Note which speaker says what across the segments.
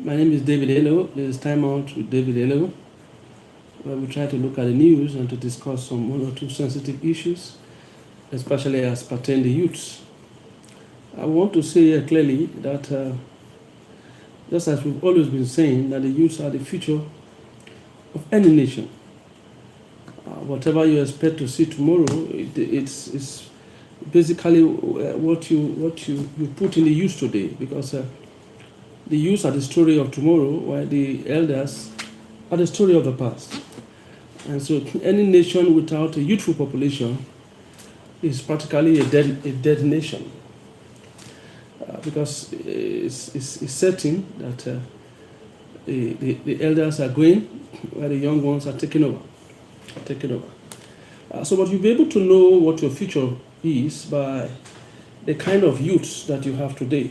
Speaker 1: My name is David Elo. This is Time Out with David Elo, where we try to look at the news and to discuss some one or two sensitive issues, especially as pertain the youths. I want to say here clearly that just as we've always been saying, that the youths are the future of any nation. Whatever you expect to see tomorrow, it's basically what you put in the youth today, because the youth are the story of tomorrow, while the elders are the story of the past. And so any nation without a youthful population is practically a dead nation, because it's certain that the elders are going while the young ones are taking over. So but you'll be able to know what your future is by the kind of youths that you have today.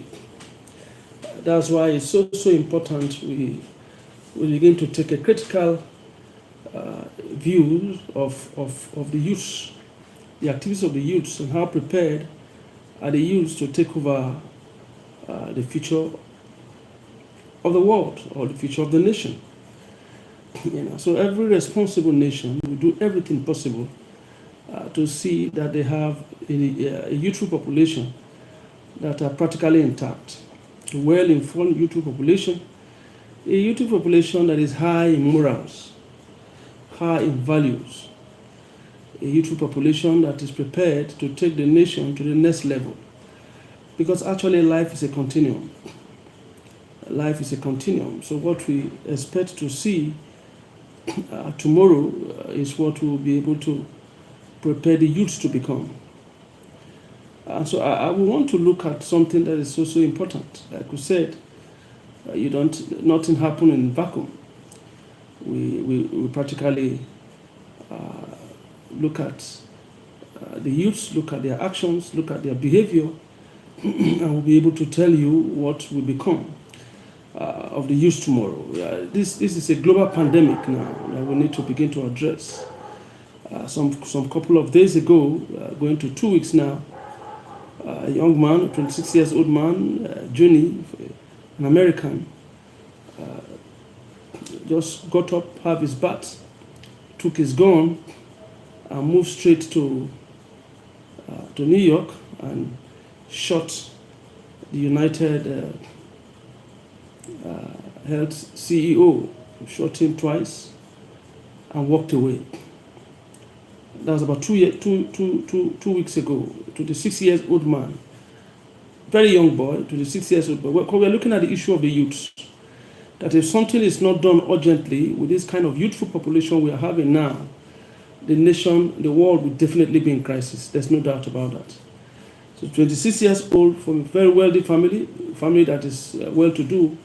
Speaker 1: That's why it's so important we begin to take a critical view of the youths, the activities of the youths, and how prepared are the youths to take over the future of the world or the future of the nation. So every responsible nation will do everything possible to see that they have a youthful population that are practically intact, a well-informed youthful population, a youthful population that is high in morals, high in values, a youthful population that is prepared to take the nation to the next level. Because actually life is a continuum. Life is a continuum. So what we expect to see tomorrow is what we'll be able to prepare the youths to become. So I want to look at something that is so important. Like we said, nothing happens in vacuum. We practically look at the youths, look at their actions, look at their behavior, and we'll be able to tell you what will become of the youth tomorrow. This is a global pandemic now that we need to begin to address. Some couple of days ago, going to 2 weeks now, a young man, a 26 years old man, Johnny, an American, just got up, have his bath, took his gun, and moved straight to New York and shot the United Health CEO, shot him twice, and walked away. That was about 2 weeks ago. 26 years old man, very young boy, 26 years old boy. We're looking at the issue of the youths. That if something is not done urgently with this kind of youthful population we are having now, the nation, the world will definitely be in crisis. There's no doubt about that. So 26 years old from a very wealthy family that is well-to-do.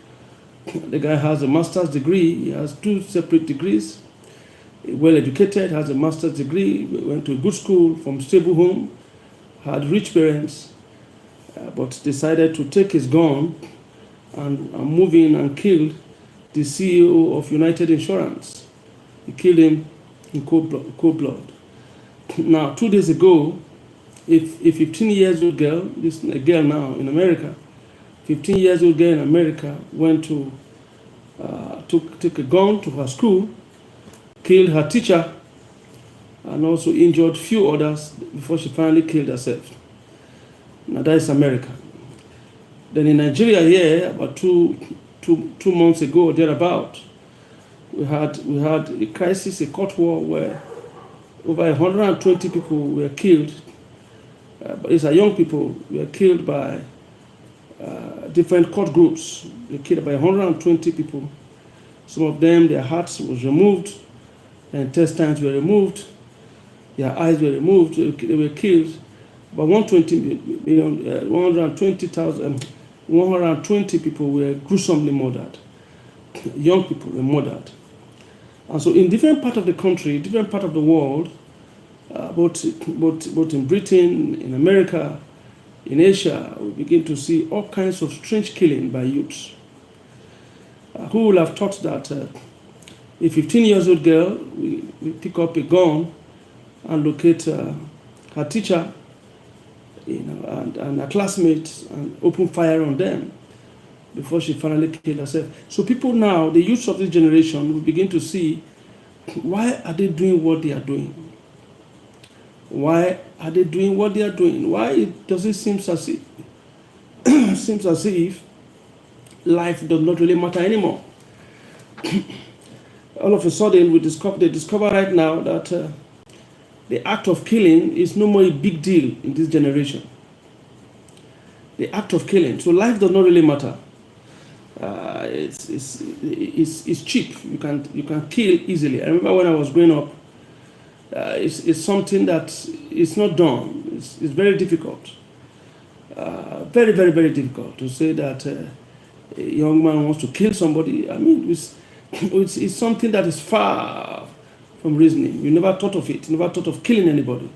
Speaker 1: The guy has a master's degree. He has 2 separate degrees. Well-educated, has a master's degree, went to a good school, from stable home, had rich parents, but decided to take his gun and move in and killed the CEO of United Insurance. He killed him in cold blood. Now, 2 days ago, a 15-year-old girl, this is a girl now in America, 15-year-old girl in America went to took a gun to her school, killed her teacher, and also injured few others before she finally killed herself. Now that is America. Then in Nigeria here, about two months ago or thereabout, we had a crisis, a court war where over 120 people were killed. But these are young people were killed by different court groups. They killed by 120 people. Some of them, their hearts was removed, their intestines were removed, their eyes were removed. They were killed. But 120 people were gruesomely murdered. Young people were murdered. And so in different parts of the country, different part of the world, both in Britain, in America, in Asia, we begin to see all kinds of strange killing by youths. Who will have thought that a 15-year-old girl will pick up a gun and locate her teacher, and her classmates, and open fire on them? before she finally killed herself. So people now, the youths of this generation, will begin to see, why are they doing what they are doing? Why are they doing what they are doing? Why does it seem as if seems as if life does not really matter anymore? All of a sudden, they discover right now that the act of killing is no more a big deal in this generation. The act of killing. So life does not really matter. It's cheap. You can kill easily. I remember when I was growing up, it's something that is not done. It's very difficult. Very, very, very difficult to say that a young man wants to kill somebody. I mean, it's something that is far from reasoning. You never thought of it. You never thought of killing anybody.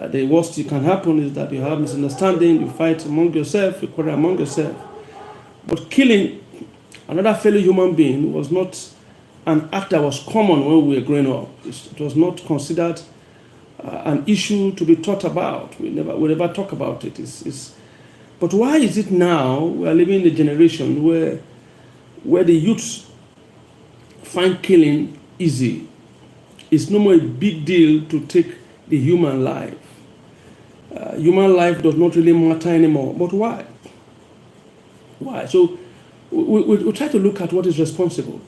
Speaker 1: The worst that can happen is that you have misunderstanding, you fight among yourself, you quarrel among yourself. But killing another fellow human being was not an act that was common when we were growing up. It was not considered an issue to be thought about. We never talk about it. But why is it now we are living in a generation where the youths find killing easy? It's no more a big deal to take the human life. Human life does not really matter anymore. But why? Why? So we try to look at what is responsible.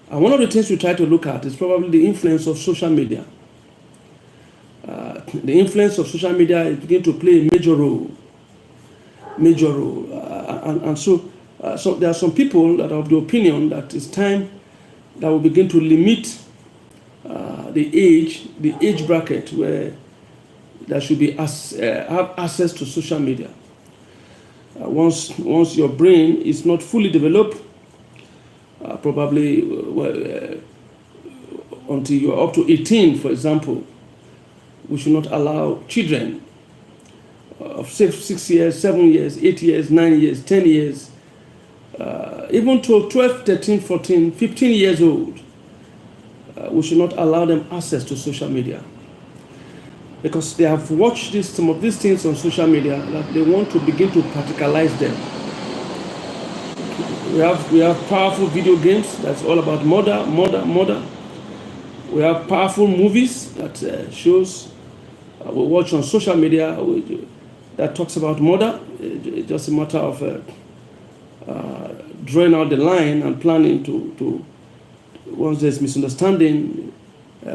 Speaker 1: And one of the things we try to look at is probably the influence of social media. The influence of social media is beginning to play a major role. So there are some people that are of the opinion that it's time that we begin to limit the age bracket where there should be have access to social media. Once your brain is not fully developed, probably until you are up to 18, for example, we should not allow children of 6 years, 7 years, 8 years, 9 years, 10 years, even to 12, 13, 14, 15 years old, we should not allow them access to social media. Because they have watched some of these things on social media that they want to begin to practicalize them. We have powerful video games that's all about murder. We have powerful movies that shows we watch on social media that talks about murder. It's just a matter of drawing out the line and planning to once there's misunderstanding,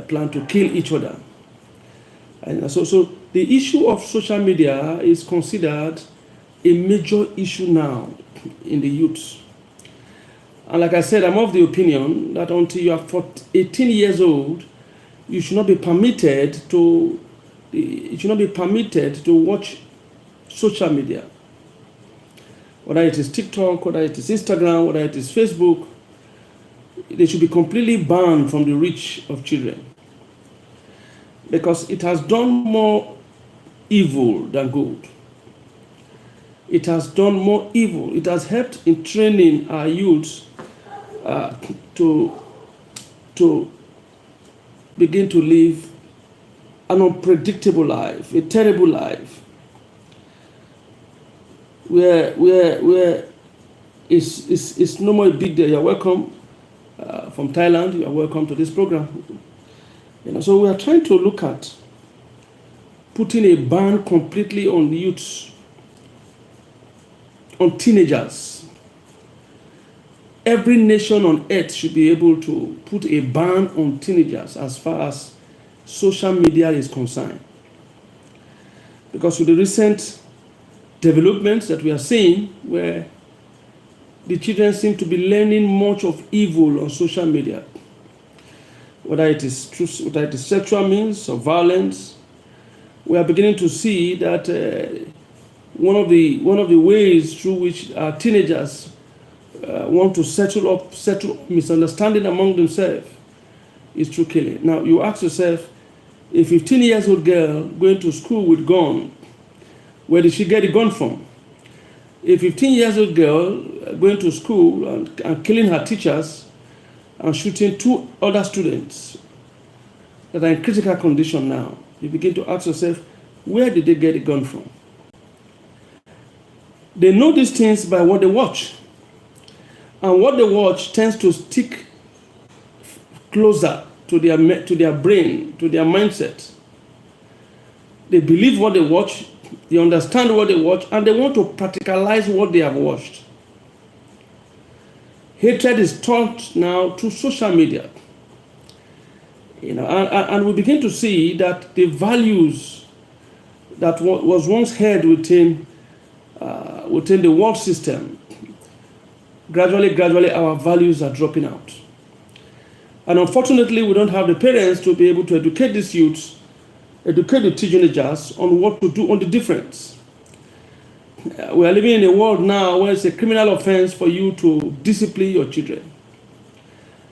Speaker 1: plan to kill each other. And so the issue of social media is considered a major issue now in the youth. And like I said, I'm of the opinion that until you are 18 years old, you should not be permitted to watch social media. Whether it is TikTok, whether it is Instagram, whether it is Facebook, they should be completely banned from the reach of children. Because it has done more evil than good. It has done more evil. It has helped in training our youths to begin to live an unpredictable life, a terrible life, where it's no more a big deal. You're welcome from Thailand. You are welcome to this program. So we are trying to look at putting a ban completely on youths, on teenagers. Every nation on earth should be able to put a ban on teenagers as far as social media is concerned. Because with the recent developments that we are seeing, where the children seem to be learning much of evil on social media, whether it is sexual means or violence, we are beginning to see that one of the ways through which our teenagers want to settle misunderstanding among themselves is through killing. Now you ask yourself, a 15-year-old girl going to school with gun, where did she get a gun from? A 15-year-old girl going to school and killing her teachers and shooting 2 other students that are in critical condition now. You begin to ask yourself, where did they get a gun from? They know these things by what they watch. And what they watch tends to stick closer to their brain, to their mindset. They believe what they watch, they understand what they watch, and they want to practicalize what they have watched. Hatred is taught now through social media. And we begin to see that the values that was once held within the world system, gradually our values are dropping out. And unfortunately, we don't have the parents to be able to educate these youths, educate the teenagers on what to do, on the difference. We are living in a world now where it's a criminal offense for you to discipline your children.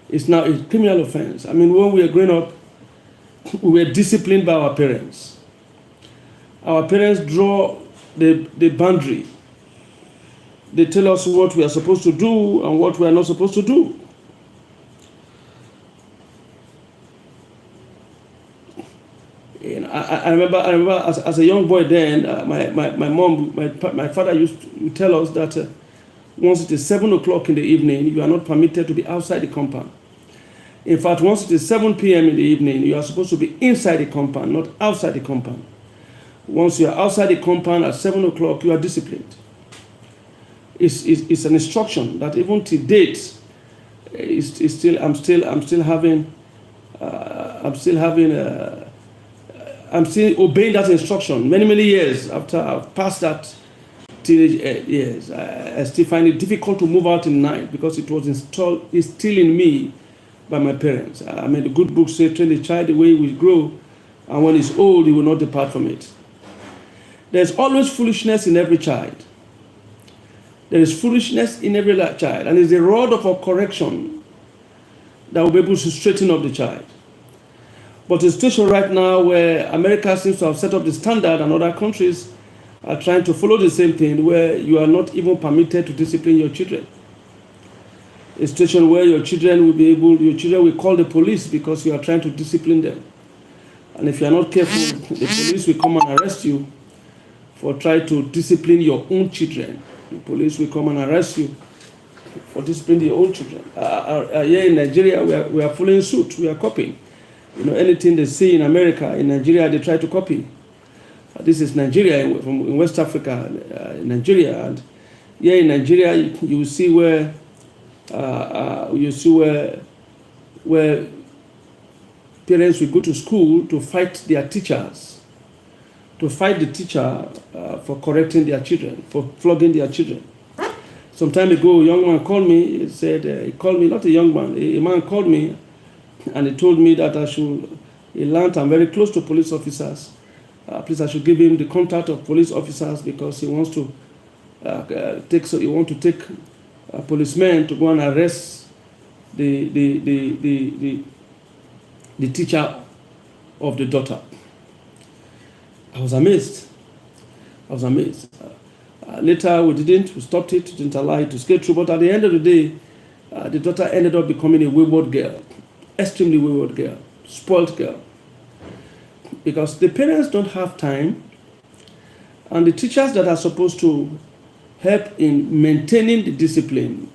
Speaker 1: It's now a criminal offense. I mean, when we were growing up, we were disciplined by our parents. Our parents draw the boundary. They tell us what we are supposed to do and what we are not supposed to do. I remember as a young boy then, my father used to tell us that once it is 7 o'clock in the evening, you are not permitted to be outside the compound. In fact, once it is 7 p.m. in the evening, you are supposed to be inside the compound, not outside the compound. Once you are outside the compound at 7 o'clock, you are disciplined. It's an instruction that even to date, I'm still obeying that instruction many years after I've passed that teenage years. I still find it difficult to move out in the night because it was instilled in me by my parents. I mean, the good book says, train the child the way he will grow, and when he's old, he will not depart from it. There's always foolishness in every child. There is foolishness in every child, and it's the rod of our correction that will be able to straighten up the child. But the situation right now where America seems to have set up the standard and other countries are trying to follow the same thing, where you are not even permitted to discipline your children. A situation where your children will call the police because you are trying to discipline them. And if you are not careful, the police will come and arrest you for trying to discipline your own children. The police will come and arrest you for disciplining your own children. Here in Nigeria, we are following suit. We are copying. Anything they see in America, in Nigeria, they try to copy. This is Nigeria, in West Africa, Nigeria. And here in Nigeria, you see where parents will go to school to fight their teachers, to fight the teacher for correcting their children, for flogging their children. Some time ago, a young man called me. He called me, not a young man, a man called me, and he told me that he learned I'm very close to police officers. Please, I should give him the contact of police officers because he wants to take policemen to go and arrest the teacher of the daughter. I was amazed. Later, we stopped it, didn't allow it to skate through. But at the end of the day, the daughter ended up becoming a wayward girl, extremely wayward girl, spoiled girl. Because the parents don't have time, and the teachers that are supposed to help in maintaining the discipline